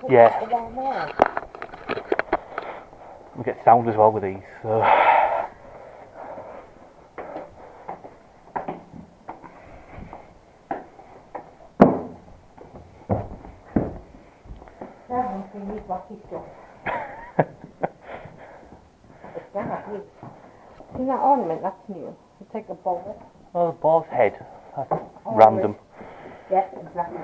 Yeah. We get sound as well with these, so. See that ornament? That's new. You take a ball. Oh, the boar's head. That's random. Yes, exactly.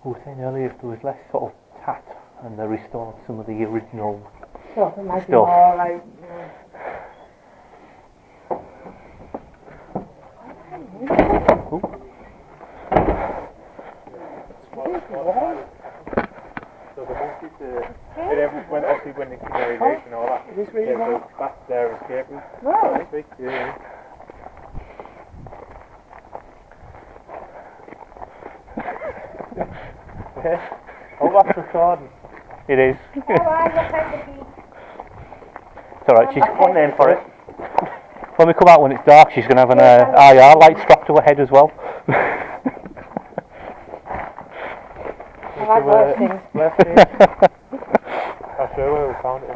We were saying earlier if there was less sort of tat and they restored some of the original Stuff. It might be stuff. more like. So the monkeys, when obviously when they see their race and all that, that's their escape route. Right. Yeah. Oh, that's recording. It is. Oh, I look at the beach. It's alright, she's got a name for it. When we come out when it's dark, she's going to have an IR light strapped to her head as well. I like those things. I'll show you where we found it.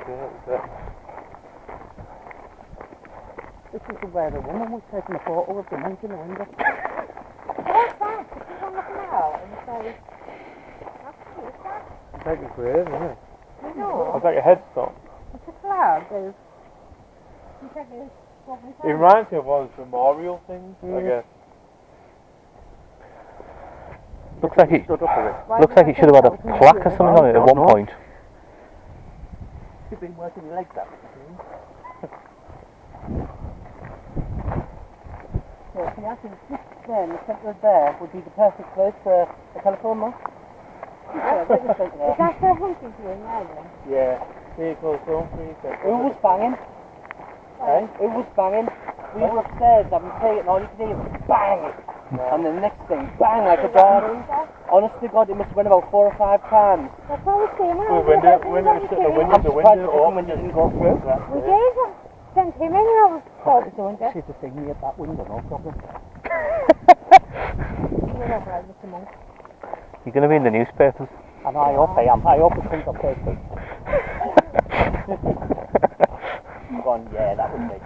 This is where the woman was taking a photo of the monkey in the window. What's that? She's on looking out and say, that's cute, that? Make it weird, isn't it? No. I've got your headstone. It's a flag. There's... It reminds me of one of those memorial things, I guess. Looks like it should have had a plaque or something on it at one point. You've been working your legs up. Yeah, see, I think this there, the centre there, would be the perfect place for a telephone mast. Is that for hunting doing now then? Yeah. Vehicles don't freeze. It was banging. Eh? It was banging. We were upstairs having tea and all you could hear was bang! And the next thing, bang like a dog. Honest to God, it must have went about 4 or 5 times. That's what we see. When it was at the window, I'm surprised the woman didn't go through. We gave him. Sent him in and I was told to window. She's the thing at that window, no problem. You're going to be in the newspapers. And I hope I am. I hope it comes on Facebook. I'm going, yeah, that was me.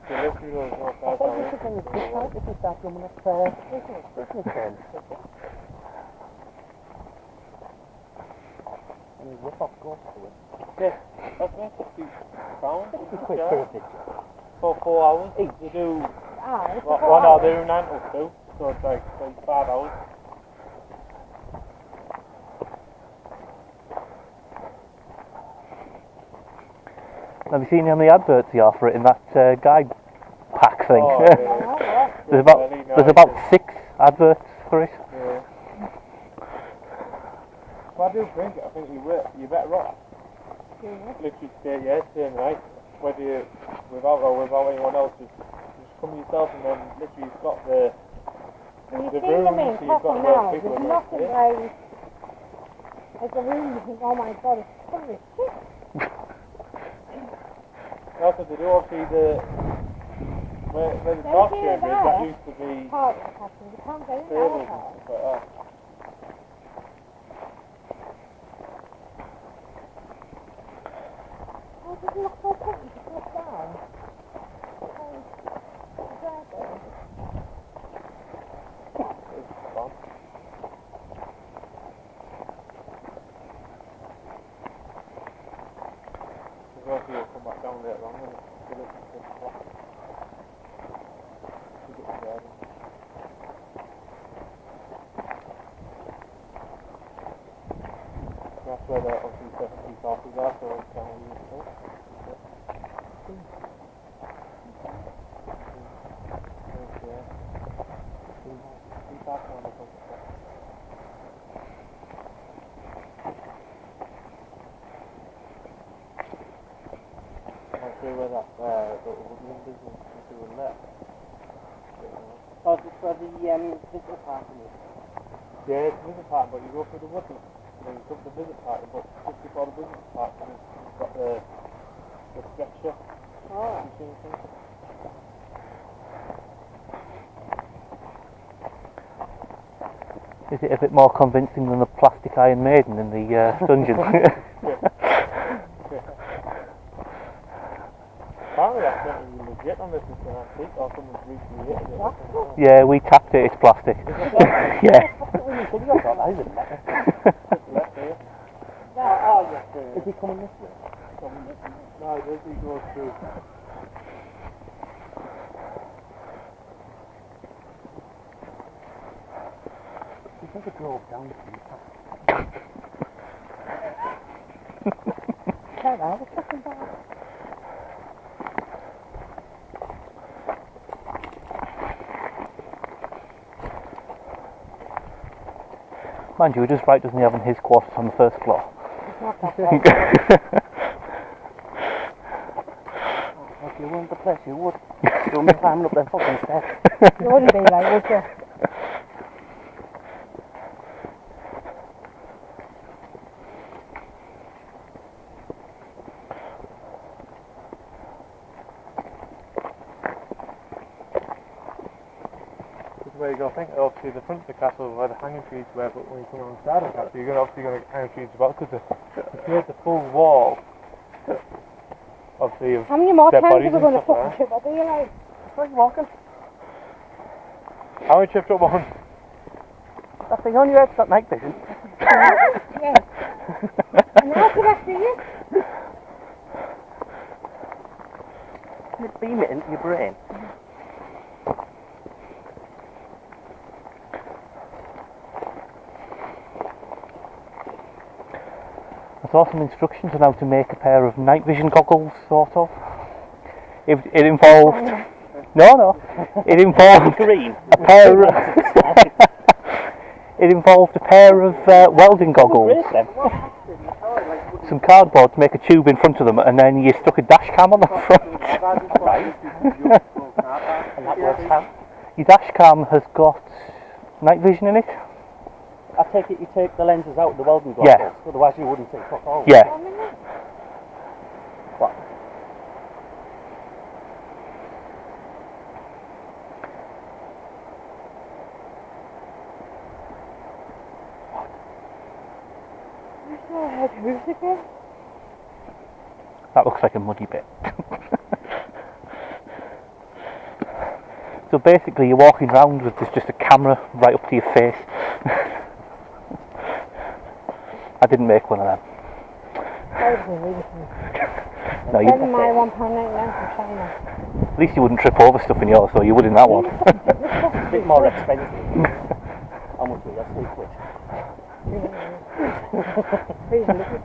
I thought this was in the discount if you start coming up business then. And you whip off goes to it. Yeah, that's me. £60. It's quick for a picture. For 4 hours. You do 1 hour there and 9 till 2. So it's like 5 hours. Have you seen how many adverts he are for it in that guide pack thing? Oh, yeah. there's about 6 adverts for it. Yeah. Well, I do think I think you're better off. Literally stay the night, whether you without anyone else, just come yourself and then literally you've got the room, so you've got now, people there's in nothing there. like a room you think, oh my god, it's full of shit. That's what they do, obviously where the dark chamber is, that used to be Part of the castle, you can't get in tables and there. stuff like that. Oh, it doesn't look so pretty to look down. It's fun. Well, you'll come back down later on and we'll look at the clock. We'll get the garden. That's where the obviously 70 sauces are, so it's kind of useful. through where that the woodland business is doing that. Oh, it's where the visitor parking is. Yeah, it's a visit park, but you go through the woodland. And then you come to the visit park, but just before the visit park, you've got the stretcher. Oh. You see anything? Is it a bit more convincing than the plastic Iron Maiden in the dungeon? Apparently that's something legit on this, it's an antique or someone's recreated it. Yeah, we tapped it, it's plastic. Yeah. When you think about that, isn't it? Just left here. Oh, yes. Is he coming this way? No, does he go through? You think it drove down from the top? Can't have a second bar. Mind you, just right doesn't he have in his quarters on the first floor? It's not that bad. If you weren't the place, you would. You'll be climbing up them fucking steps. You wouldn't be like, would you? This is where you go, I think obviously the front of the castle where the hanging trees were, but when you come on the side of the castle, you're obviously going to get hanging trees about because they create the full wall. Obviously, of How many more dead times bodies are we and going to stuff fucking trip up here, like? Where are you walking? How many tripped up on? That thing on your head's got night vision. Yes. And how could I see it? And it beam it into your brain. I saw some instructions on how to make a pair of night vision goggles, sort of. It involved... No. It involved Green. a pair of... It involved a pair of welding goggles, some cardboard to make a tube in front of them, and then you stuck a dash cam on the front. And that works how? Your dash cam has got night vision in it. I take it you take the lenses out of the welding goggles, Yeah. otherwise you wouldn't see fuck all. Yeah. What? Who's it again? That looks like a muddy bit. So basically you're walking around with just a camera right up to your face. I didn't make one of them. That was really fun. No, you, Spend my £1.99 from China. at least you wouldn't trip over stuff in yours, so you would in that one. A bit more expensive. How much was that? £3 Please look at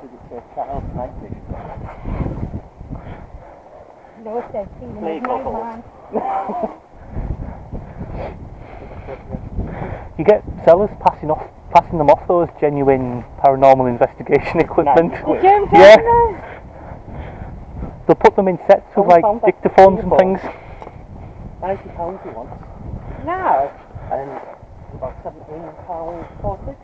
Did it say child night vision? No, it says see the Play midnight goggles. man. You get sellers passing them off though as genuine paranormal investigation equipment. Nice. Did you Yeah. get them? They'll put them in sets with Oh, we like found that dictaphones and before. things. £90 he wants. No. And about £17 postage.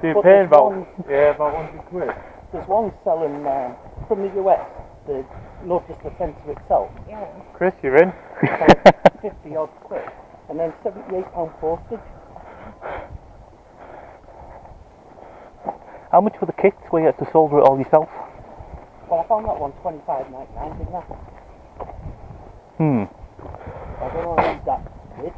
So you're But paying there's about, one- about 100 quid. There's one selling from the US, not just the sensor itself, Yeah. Chris, you're in. about 50 odd quid. And then £78 postage. How much were the kits where you had to solder it all yourself? Well, I found that one £25.99, didn't I? Hmm. I don't know who's that with.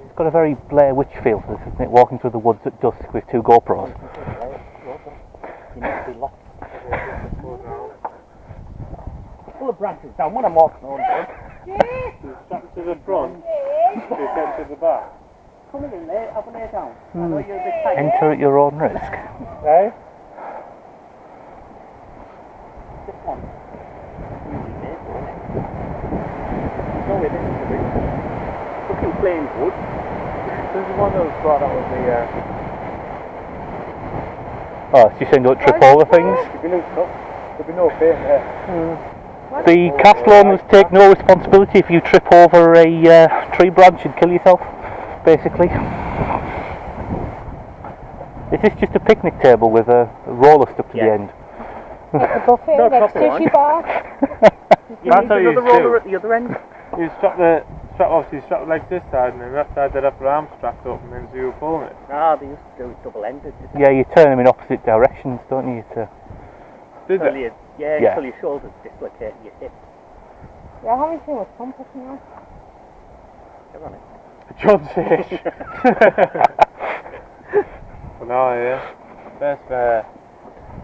It's got a very Blair Witch feel to this, isn't it? Walking through the woods at dusk with two GoPros. You need to be lucky. Full of branches down when I'm walking on. Strapped to the front, to get to the back. coming in there, have a lay down. I know you're a bit tight. Enter at your own risk. Eh? This one. Usually made, isn't it? No way, this is a bit. Fucking plain wood. This is one that was brought out with the Oh, so you saying don't trip over things? there'd be no paint there. The castle owners take no responsibility if you trip over a tree branch and kill yourself, basically. Is this just a picnic table with a roller stuck to the end? Like a buffet No, next proper sushi bar. You That's need how you another do. roller at the other end. You strap the legs this side and then left side they'd have their arms strapped up and then so you were pulling it. Ah, they used to do it double-ended. Yeah, you turn them in opposite directions, don't you? Did Until it? yeah, until your shoulders dislocate your hip. Yeah, I haven't seen much fun pushing on. Get on it. John Fish. But no, yeah.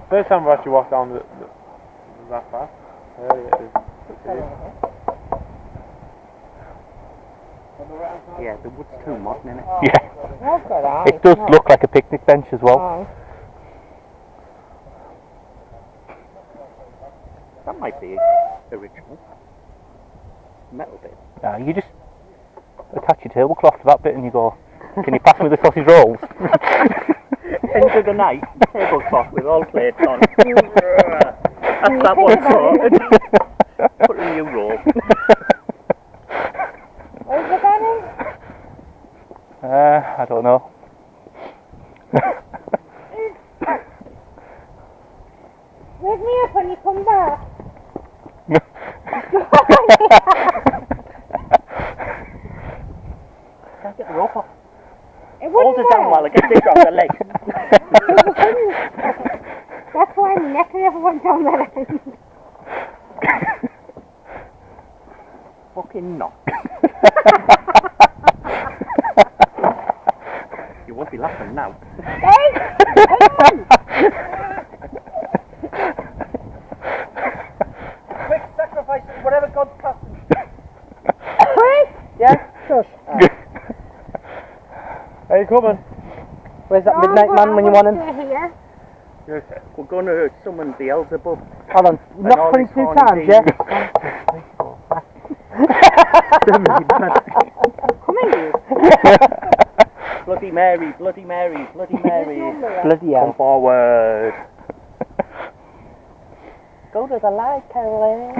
First time I've actually walked down that path. Yeah, the wood's too modern, innit? Oh. Yeah. I've got eyes. It does no. look like a picnic bench as well. Oh. That might be original. Metal bit. You just attach your tablecloth to that bit and you go, can you pass me the sausage rolls? End of the night, tablecloth with all plates on. That's that one sorted. Put a new roll. Where's the cannon? I don't know. Wake me up when you come back. Can't get the rope off. It Hold wouldn't it down work. while I get this off the leg. That's why I'm necking everyone down that end. Fucking not. You won't be laughing now. Hey! Quick, sacrifice whatever God's casting. Chris! Yeah? Shush. Are you coming? Where's that No, midnight man when you want him? Stay here. Yes. We're going to summon Beelzebub. Hold on, And knock all 22 these horny times, yeah? Come here, you. Bloody Mary, Bloody Mary, Bloody Mary. Bloody Come hell. forward. Go to the light, Caroline.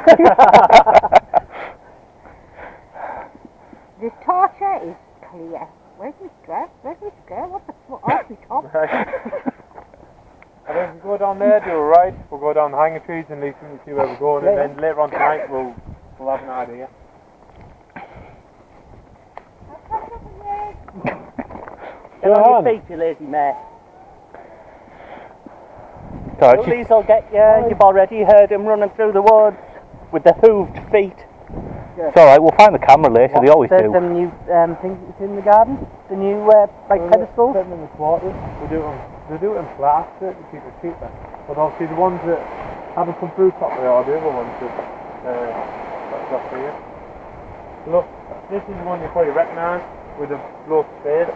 The torture is clear. Where's my dress? Where's my skirt? What the fuck? Off my top. Right. And then we go down there, do a right, we'll go down the hanging trees and leave them to see where we're going, and then later on tonight we'll have an idea. Get on your feet, you lazy mare. Sorry, These will get you. You've already heard him running through the woods with the hooved feet. it's alright, we'll find the camera later, they always do. The new things that's in the garden? The new, like, pedestals? Put them in the quarters. They do it in plaster to keep it cheaper. But obviously the ones that haven't come through properly are the other ones that that's up here. Look, this is the one you probably recognise with the bloke spade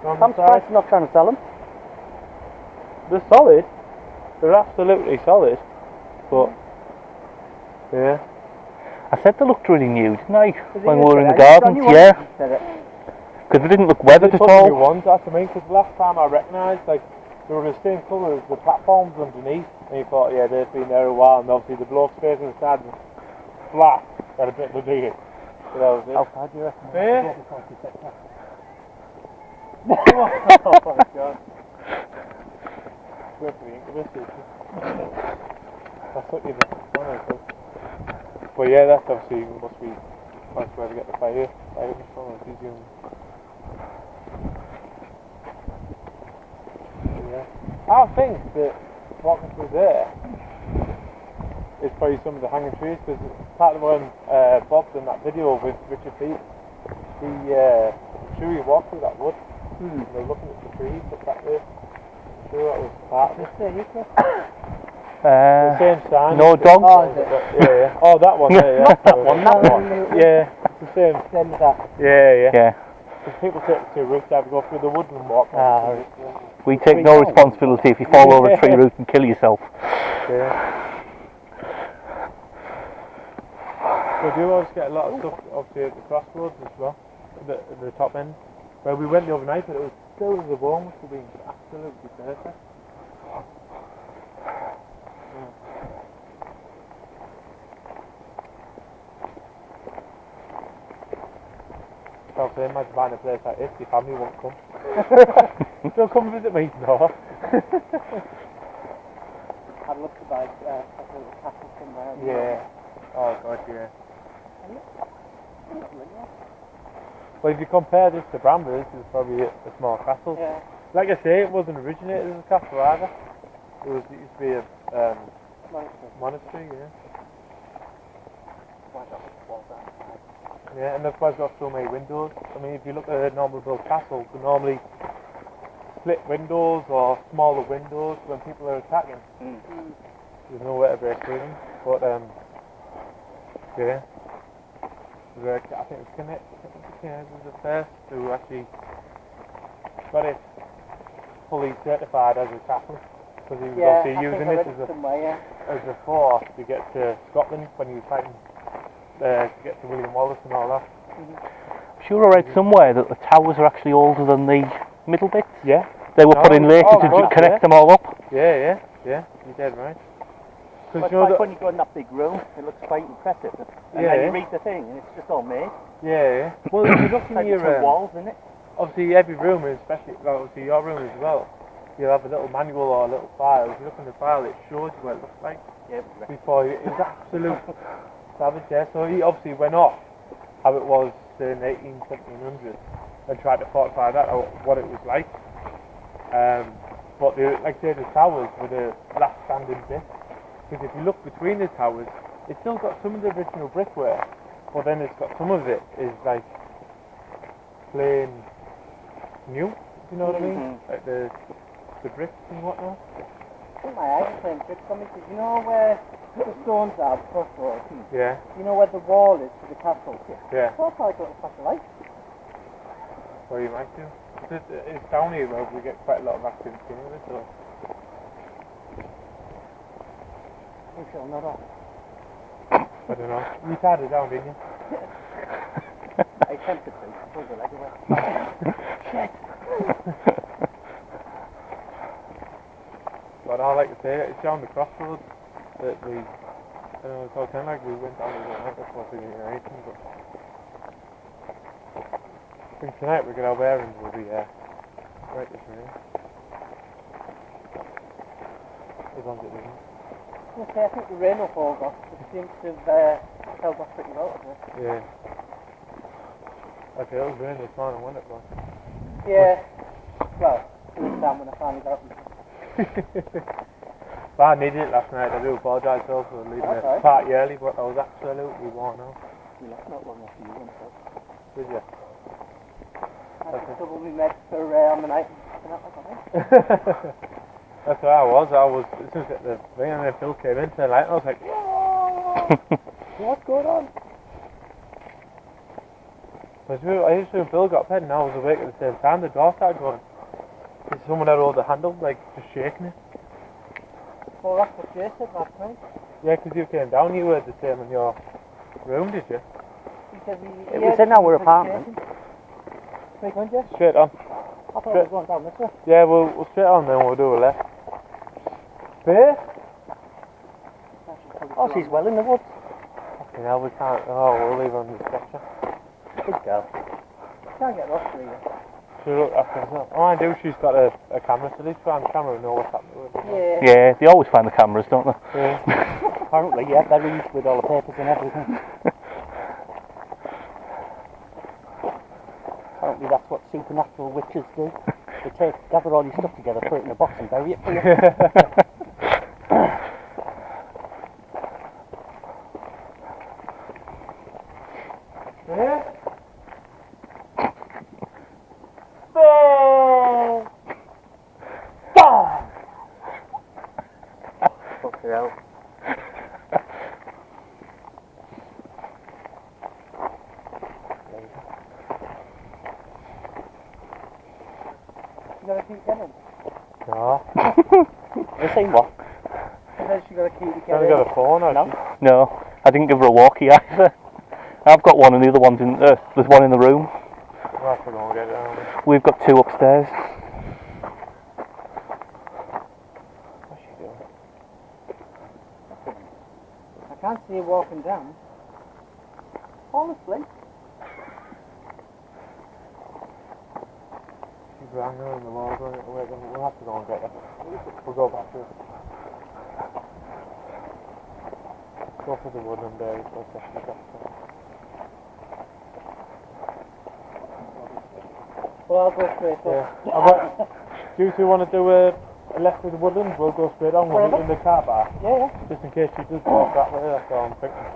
on I'm the side. surprised you're not trying to sell them. They're solid. They're absolutely solid. But yeah. I said they looked really new, didn't I? When we you were in the said it? gardens, You yeah. said it. Because they didn't look weathered These at are new all. ones, that's what I mean, because last time I recognised, like, they were the same colour as the platforms underneath, and you thought, yeah, they've been there a while, and obviously the bloke space on the side was flat, had a bit of a dig. So that was it. How far do you reckon? Yeah. Oh my god. Wait for the incubus. That's what you do. But yeah, that's obviously must be that's where to get the fire from. Yeah. I think that walking through there is probably some of the hanging trees, because part of when Bob done that video with Richard Pete, the tree you walk through that wood, and they're looking at the trees up that way. I'm sure that was part of it. The same sign. No dog? Oh, yeah. Oh, that one there, yeah. Not that one, that one. Yeah, it's the same. Same as that. Yeah. Yeah. Because people take the 2 routes, either go through the woods and walk. We take no responsibility if you fall over a tree root and kill yourself. Yeah. We do always get a lot of stuff obviously at the crossroads as well, at the top end. Where we went the other night, but it was still as a warm, must have been absolutely perfect. So imagine buying a place like this, your family won't come. Don't come visit me, no. I'd love to buy a little castle somewhere. Yeah. Oh god, yeah. Well, if you compare this to Bramber, this is probably a small castle. Yeah. Like I say, it wasn't originated as a castle either. It used to be a monastery, yeah. Yeah, and that's why it's got so many windows. I mean, if you look at a normal built castle, they normally split windows or smaller windows when people are attacking. There's nowhere to break through them. But, yeah. I think it was Kenneth was the first who actually got it fully certified as a castle. Because he was obviously using it as a force to get to Scotland when he was fighting to get to William Wallace and all that. I'm sure I read somewhere that the towers are actually older than the middle bits. Yeah. They were put in later to connect them all up. Yeah, you're dead right. Well, it's like when you go in that big room, it looks quite impressive. And then you read the thing and it's just all made. Yeah. Well, if you look in like your walls, isn't it? obviously every room, especially obviously your room as well, you'll have a little manual or a little file. If you look in the file, it shows you what it looks like. Yeah, before it was absolute savage, yeah. So he obviously went off how it was in 1700s and tried to fortify that or what it was like. But like I say, the towers were the last standing bit. Because if you look between the towers, it's still got some of the original brickwork, but then it's got some of it is like plain new. Do you know what I mean? Like the bricks and whatnot. I think my eyes are playing tricks on me because you know where the stones are, the crossroads? Yeah. You know where the wall is to the castle? Yeah. That's like a little flash of light. Well, you might do. It's down here where we get quite a lot of activity anyway, so. You feel not off. I don't know. You tied it down, didn't you? I attempted to. I pulled the leg away. Shit. But I like to say it's down the crossroads that we, I don't know, it's all kind of like we went down the night, that's what we did anything, but I think tonight we're going to have errands, we'll be right this way. As long as it doesn't. Okay, I think the rain will fall off. It seems to have held off pretty well today. Yeah. Okay, it was raining this morning, wasn't it, boy? Yeah. Well, it was down when I finally got them. But I needed it last night. I do apologise also for leaving the party early, but I was absolutely worn out. Yeah, that's not long after you went out. Did you? I had to double my meds for on the night. That's where I was. As soon as the thing and then Phil came into the light, I was like, what's going on? I used to when Phil got fed and I was awake at the same time. The door started going. Someone had all the handle, like, just shaking it. Well, that's what Jay said last night. Yeah, because you came down, you heard the same in your room, did you? He said It was in our apartment. Where you going, Jay? Straight on. I thought we were going down this way. Yeah, we'll straight on then, we'll do a left. Beer? Oh, she's well in the woods. Fucking hell, we can't. Oh, we'll leave her on the stretcher. Good girl. Can't get lost for you. She'll look after herself. All I do, she's got a camera, so at least find the camera and know what's happening with it. Yeah, they always find the cameras, don't they? Yeah. Apparently, yeah, buried with all the papers and everything. Apparently that's what supernatural witches do. They gather all your stuff together, put it in a box and bury it for you. Yeah? Fuck hell. You gotta keep getting. No. You're saying what? Sometimes you gotta keep She getting. hasn't got a phone, has No. she? No, I didn't give her a walkie either. I've got one and the other one's in, there's one in the room. We'll have to go and get it, aren't we? We've got two upstairs. What's she doing? I can't see you walking down. Honestly. She's rang her in the wall, going to wait, we'll have to go and get her. We'll go back to her. Go for the wooden berries, we'll definitely get her. Well, I'll go straight up. Do you two want to do a left with the woodlands? We'll go straight on, we'll meet in the car park. Yeah, Just in case she does walk that way, that's all I'm thinking.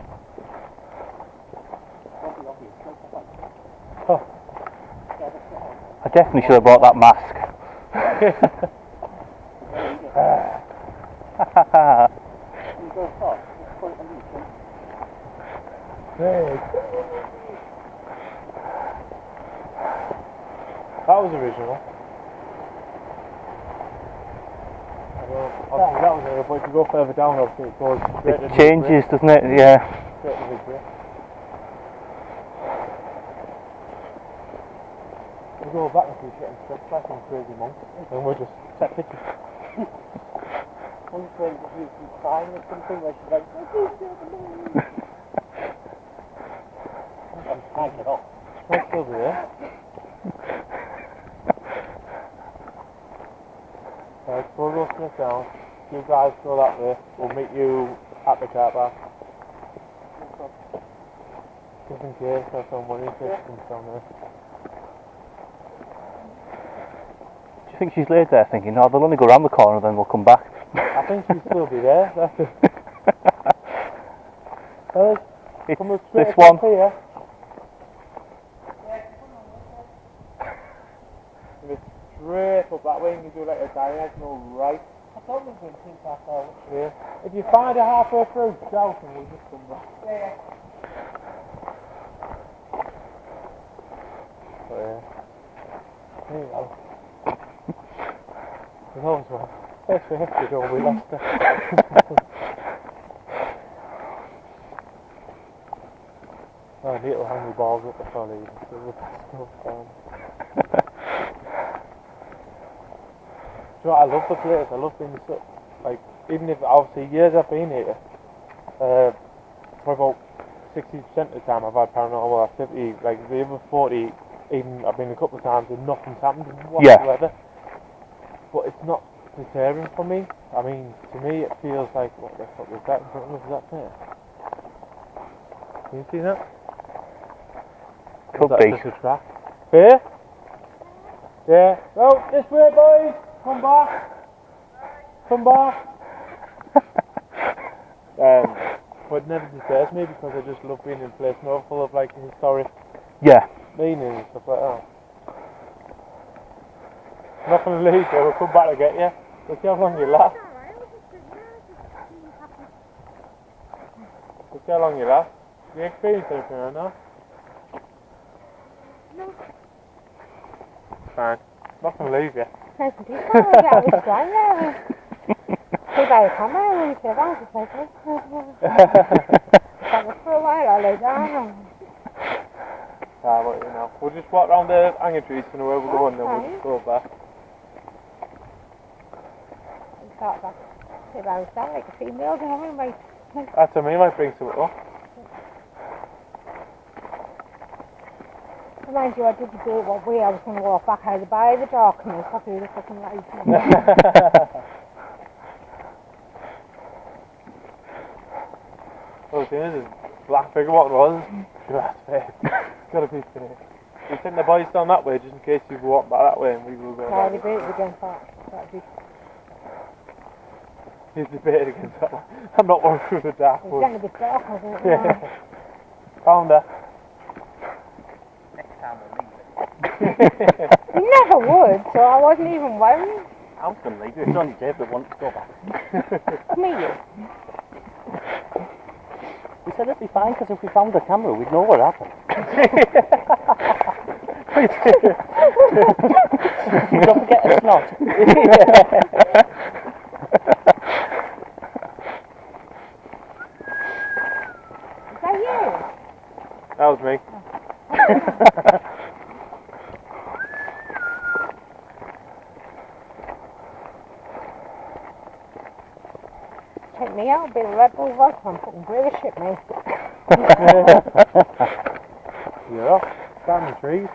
Oh. I definitely should have brought that mask. You go first. Just put it on you. Hey. That was original. Obviously that was original, but if you go further down, obviously it goes straight It changes, doesn't it? Yeah. Straight to the bridge. We'll go back and keep getting stressed like some crazy monks, and we'll just take pictures. I'm just waiting for you to be crying or something where she's like, I'm trying to get off. Might still be there. Right, we'll go straight down. You guys go that way. We'll meet you at the car park. Just in case there's someone interested down there. Do you think she's laid there thinking, oh, they'll only go around the corner, then we'll come back? I think she'll still be there. That's it. Fellas, It's come straight this across one. here. If it's straight up that way, and you do like a diagonal right. I thought we were going to keep that out. Yeah. If you find her halfway through, shout and we'll just come back. Yeah. But yeah. There you go. There's always one. First we have to go, we lost her. Oh, I need to hang my balls up before leaving, so we'll pass stuff down. Do you know what, I love the place, I love being so, like, even if, obviously, years I've been here, for about 60% of the time I've had paranormal activity, like, the other 40, even, I've been a couple of times and nothing's happened whatsoever. But it's not deterring for me. I mean, to me it feels like, what the fuck was that in front of us? Is that fair? Can you see that? Could That's be. just a trap. Fair? Yeah. Oh, this way, boys! Come back! Come back! But it never deters me because I just love being in a place now full of like historic Yeah. meaning and stuff like that. Not going to leave you, we'll come back to get you. We'll see how long you last. We'll see how long you last. Do you experience anything right now? No. Fine. Not going to leave you. Nice and deep. Oh, yeah, it's fine, yeah. Say by the camera when you say that, it's like, that was for a while, I lay down. But you know, we'll just walk around the hanger trees to know where we're going, then we'll just go back. I thought that, say by myself, like a female, you know, like, That's what I mean, might bring something up. mind you, I did debate what way I was going to walk back, either by the darkness or through the fucking light. Well, the thing is, black figure what it was. That's fair. Gotta be fair. We sent the boys down that way just in case you walk back that way and we will go I down. debated against that. That'd be, He's debated against that one. I'm not one through the dark it's woods. getting a bit dark, I don't know. Yeah. Found her. Next time we'll leave it. You never would, so I wasn't even worried. I was going to leave it. It's only Dave that wanted to go back. Me. We said it'd be fine because if we found the camera, we'd know what happened. Don't forget a snot. Is that you? That was me. Check me out, a bit of Red Bull vodka, I'm fucking British shit, mate. Yeah, down the trees.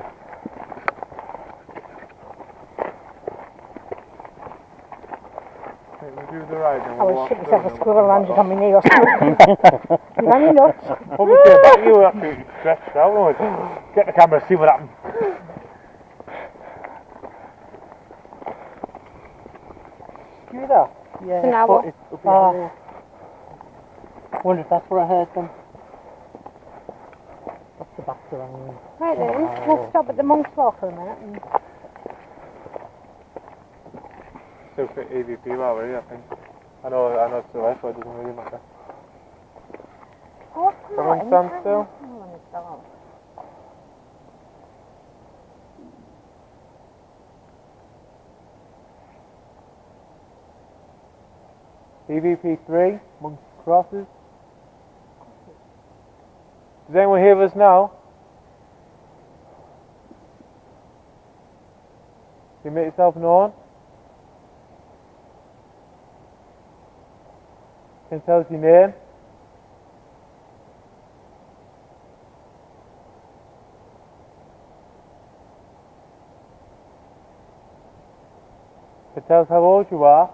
We do the ride and I we'll was walk shit through myself, and a then squirrel we'll come landed back on my knee or something. You got any nuts? Probably came back, you were absolutely stretched out. Right? Get the camera, see what happens. You hear that? Yeah. It's an owl. But it's up here. Wonder if that's where I heard them. That's the back around. Right then, we'll stop at the Monk's Walk for a minute. And Still fit EVP well, really, I think. I know it's the left, but it doesn't really matter. oh, come Someone on, stand anytime still? you want to stop. EVP 3, Monk's Crosses. Does anyone hear us now? Can you make yourself known? Can you tell us your name? Can you tell us how old you are?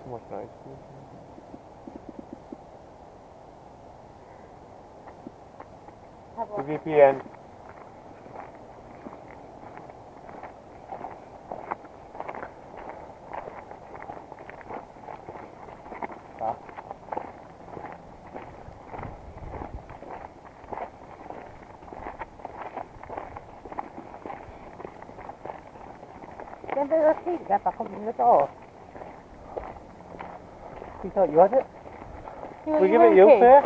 So much nice. The VPN. Then there's a key to get back up in the door. You thought you had it? We give it you, sir.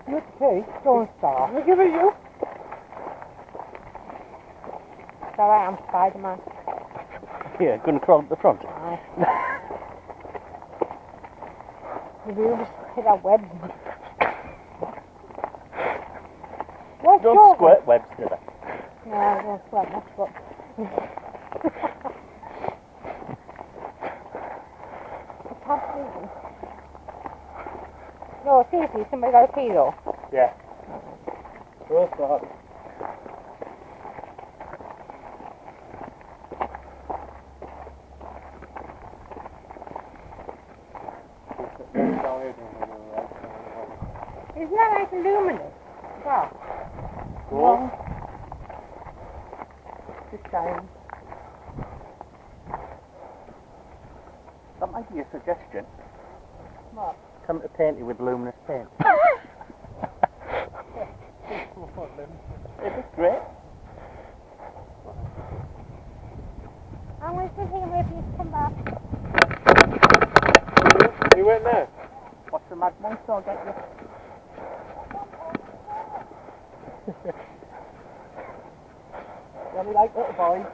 You had the key? Don't start. We give it you. It's alright, I'm Spider-Man. Yeah, gonna crawl up the front. Aye. You really hit that web. Where's Don't Jordan? squirt webs, do they? No, I don't squirt much, but... It's half season. No, seriously, somebody got a key though. Yeah. We'll start. Isn't that like luminous? Wow. Cool. This time. That might be a suggestion. What? Come to paint it with luminous paint. It looks great. I'm going to sit here and wait for you to come back. You went there? Watch the mad monster, I'll get you. Yeah, we like little boys.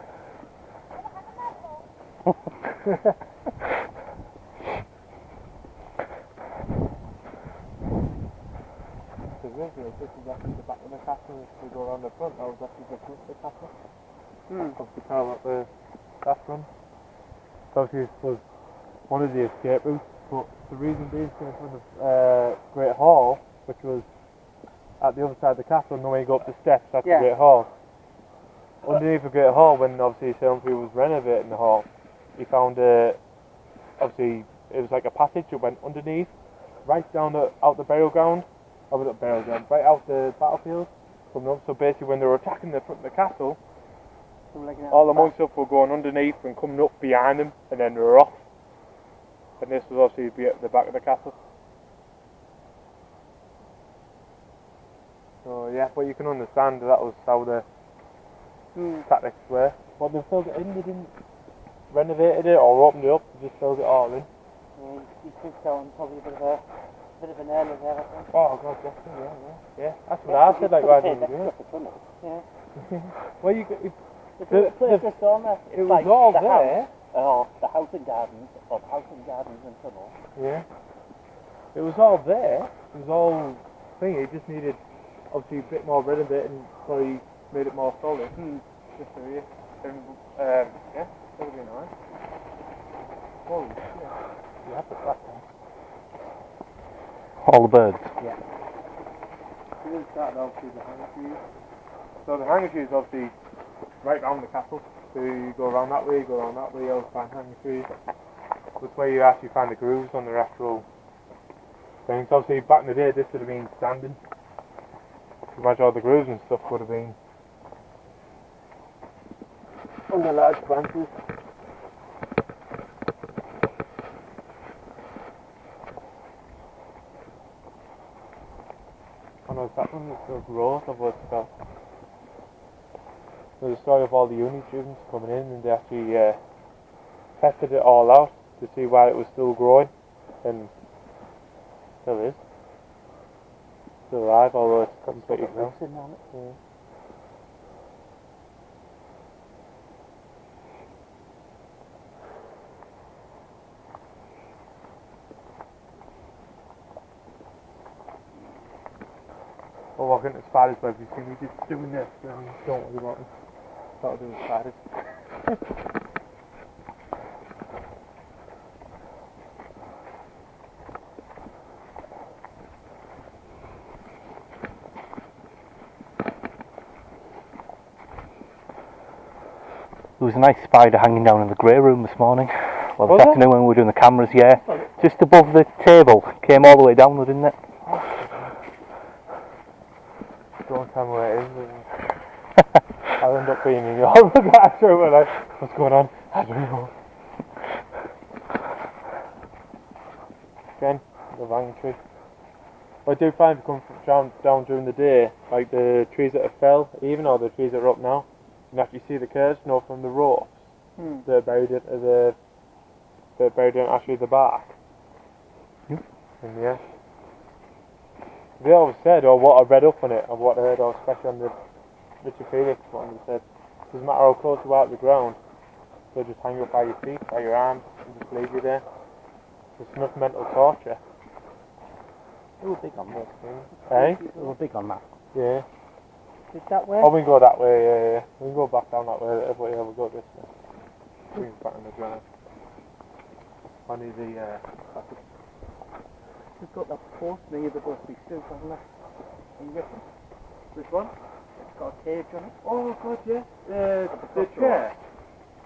This is actually the back of the castle. If we go around the front, that was actually the front of the castle. Obviously, kind of like that front. So obviously, this was one of the escape routes, but the reason being came from the Great Hall, which was at the other side of the castle, and then when you go up the steps, that's Yeah. the Great Hall. Underneath the Great Hall, when obviously Shelmsbury was renovating the hall, he found obviously it was like a passage that went underneath, right down out the burial ground, not burial ground, right out the battlefield. Coming up. So basically, when they were attacking the front of the castle, all the monks up were going underneath and coming up behind them, and then they were off. And this was obviously at the back of the castle. So yeah, but you can understand that was how the tactics were. But they filled it in, they didn't renovate it or opened it up, they just filled it all in. He's been selling probably a bit of an early there, I think. Oh God, definitely, yeah. That's what I said, like, why didn't you do it? Yeah. Well, you got... The place that's on there. It was all there. The house and gardens, or the house and gardens and tunnel. Yeah. It was all there. It was all thing. It just needed, obviously, a bit more rid of it and probably made it more solid. Just so yeah. And, yeah, that would be nice. Holy shit. You have the flat there. All the birds. Yeah. We then started obviously the hangar trees. So the hangar trees obviously right round the castle. So you go around that way, you always find hangar trees. That's where you actually find the grooves on the actual things. Obviously back in the day this would have been standing. Imagine all the grooves and stuff would have been under large branches. I know that one is the growth of what's called. There's a story of all the uni students coming in and they actually tested it all out to see why it was still growing, and still is. Still alive, although it's completely grown. Yeah. Well, walking to spiders, but if you see me just doing this, then don't worry about it. That'll do with spiders. There was a nice spider hanging down in the grey room this morning. Well, Was this there? afternoon when we were doing the cameras, yeah. Just above the table. Came all the way down, didn't it? Don't tell me where it is. I'll end up being in your bathroom and like, what's going on? I don't know. Again, the vine tree. I do find to come down during the day, like the trees that have fell, even or the trees that are up now, you can actually see the curves, you know, from the ropes that are buried into actually the bark. Yep. And yeah. They always said, or what I read up on it, or what I heard, or especially on the Richard Felix one, they said, it doesn't matter how close you are to the ground, they'll just hang you up by your feet, by your arms, and just leave you there. It's enough mental torture. They were big on that. Eh? They were big on that. Yeah. Is that way? Oh, we can go that way, yeah. We can go back down that way, but yeah, we'll go this way. We can back in the drive. Only the, We've got that post near the Busby Stoop, hasn't it? And Rippon. which one? It's got a cage on it. Oh, God, yeah. The chair.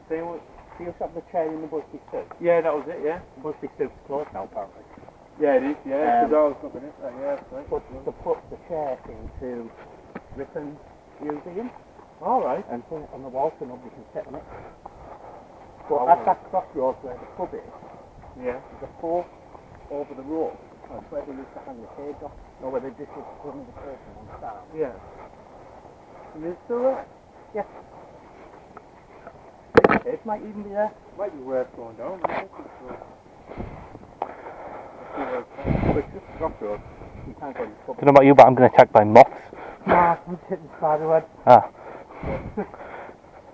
Same with, Do you have the chair in the Busby Stoop? yeah, that was it, yeah. The Busby Stoop's closed now, apparently. Yeah, it is, yeah. The door's up in it, yeah, that's right. But to put the chair into Rippon Museum Alright. and put it on the wall so nobody can sit on it. But Oh, at right. that crossroads where the pub is, Yeah. there's a fork over the road. That's where they used to hang the cage off. Or where they just used to put the person on the start. Yeah. And it's still there? Yeah. It might even be there. Might be worth going down, I think it's, But it's just a crossroads. You can't go in the pub. Don't know about you, but I'm getting attacked by moths. Nah, I'm hitting spider web. Ah.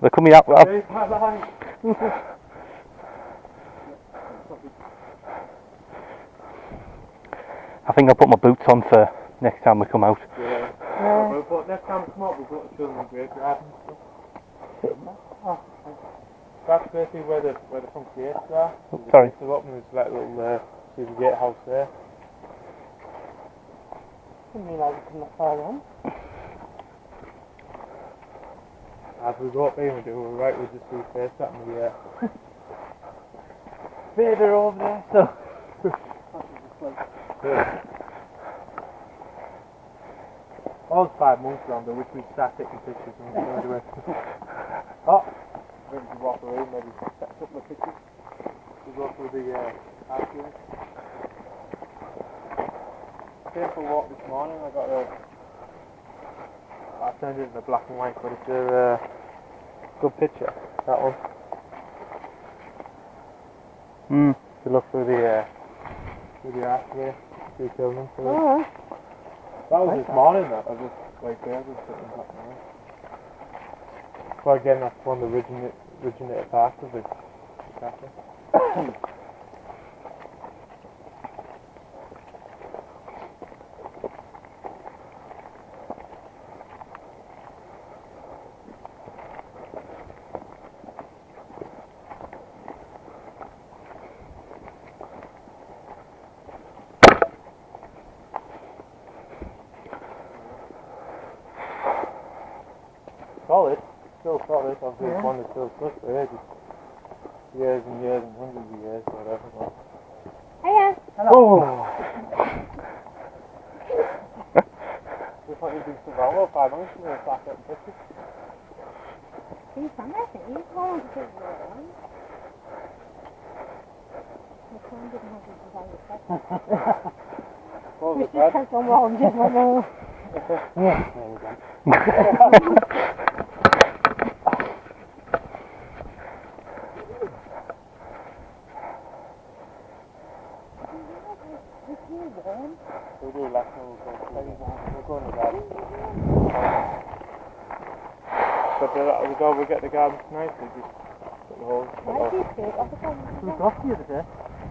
They're coming out. Hey, bye-bye. I think I'll put my boots on for next time we come out. Yeah. But next time we come up, we've got the children's graveyard and stuff. That's basically where the front gates are. Oh, sorry. There's up and there's like a little see the gatehouse there. Didn't mean I was from the far end. As we go up here, we're right, we just see face that and the Vader over there, so. All 5 months longer, which we start taking pictures and we'll do it. Oh! Maybe we walk away, maybe set a couple of pictures. We go through the RCJ. Came for a walk this morning, I turned it into black and white, but it's a good picture, that one. to look through the archway through Chillingham. So Oh, that was this morning that I just like there, just sitting back there. So again, that's one of the originated parts of the castle. Solid, still solid. Obviously, it's one that's still stuck for ages. Years and years and hundreds of years, or whatever. But... hiya. Oh! Just like you do survival 5 months and then back up pictures. He's on there, I think. He's going to take the one. The son didn't have his desire to Close He it, just Brad. kept on walking, just like, oh. Yeah. There we go. We'll do last one, we'll go in the garden. But we get the garden tonight, so just put the whole... Why is he scared of the phone? It was off the other day.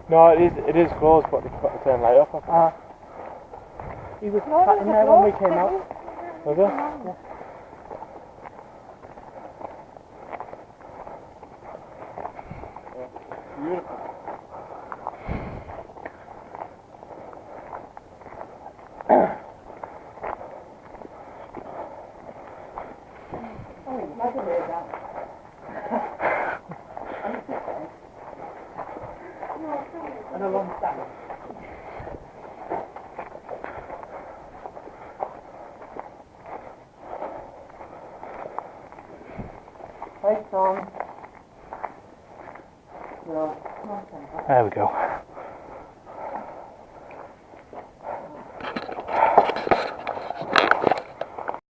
No, it is closed, but they've got to turn light off. He was No, sat in there when we came out. Was it? Yeah. Beautiful. And a long stand. Hey, Tom. There we go.